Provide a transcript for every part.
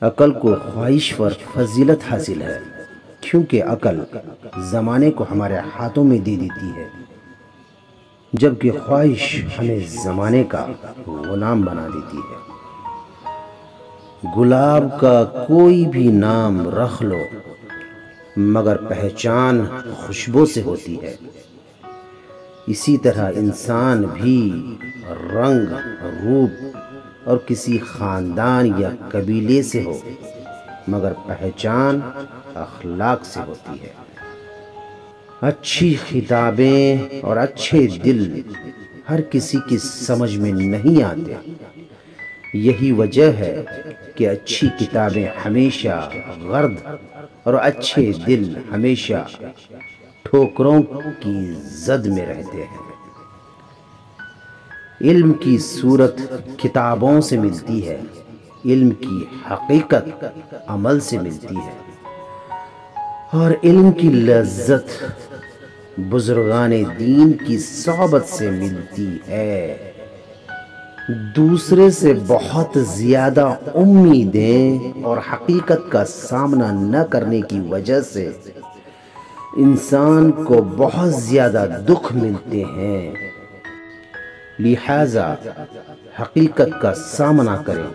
عقل کو خواہش پر فضیلت حاصل ہے، کیونکہ عقل زمانے کو ہمارے ہاتھوں میں دے دیتی ہے، جبکہ خواہش ہمیں زمانے کا غلام بنا دیتی ہے۔ گلاب کا کوئی بھی نام رکھ لو مگر پہچان خوشبو سے ہوتی ہے۔ اسی طرح انسان بھی رنگ، روپ اور کسی خاندان یا قبیلے سے ہو مگر پہچان اخلاق سے ہوتی ہے۔ اچھی خطابیں اور اچھے دل ہر کسی کی سمجھ میں نہیں آتے۔ یہی وجہ ہے کہ اچھی کتابیں ہمیشہ غرد اور اچھے دل ہمیشہ ٹھوکروں کی زد میں رہتے ہیں۔ علم کی صورت کتابوں سے ملتی ہے، علم کی حقیقت عمل سے ملتی ہے، اور علم کی لذت بزرگان دین کی صحبت سے ملتی ہے۔ دوسرے سے بہت زیادہ امیدیں اور حقیقت کا سامنا نہ کرنے کی وجہ سے انسان کو بہت زیادہ دکھ ملتے ہیں۔ لہٰذا حقیقت کا سامنا کریں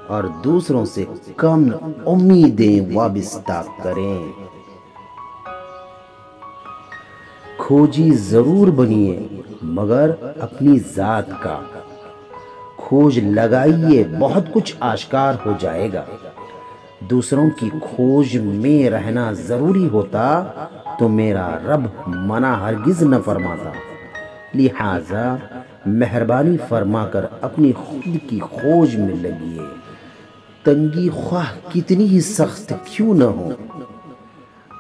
اور دوسروں سے کم امیدیں وابستہ کریں۔ کھوجی ضرور بنیے مگر اپنی ذات کا۔ کھوج لگائیے، بہت کچھ آشکار ہو جائے گا۔ دوسروں کی کھوج میں رہنا ضروری ہوتا تو میرا رب منع ہرگز نہ فرماتا۔ لہٰذا مہربانی فرما کر اپنی خود کی کھوج میں لگیے، تنگی خواہ کتنی ہی سخت کیوں نہ ہو،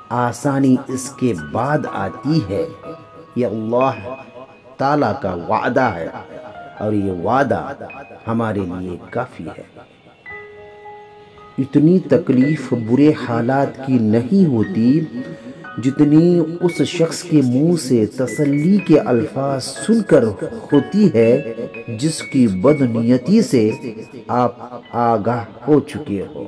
آسانی اس کے بعد آتی ہے۔ یہ اللہ تعالیٰ کا وعدہ ہے اور یہ وعدہ ہمارے لیے کافی ہے۔ اتنی تکلیف برے حالات کی نہیں ہوتی جتنی اس شخص کے منہ سے تسلی کے الفاظ سن کر ہوتی ہے جس کی بدنیتی سے آپ آگاہ ہو چکے ہو۔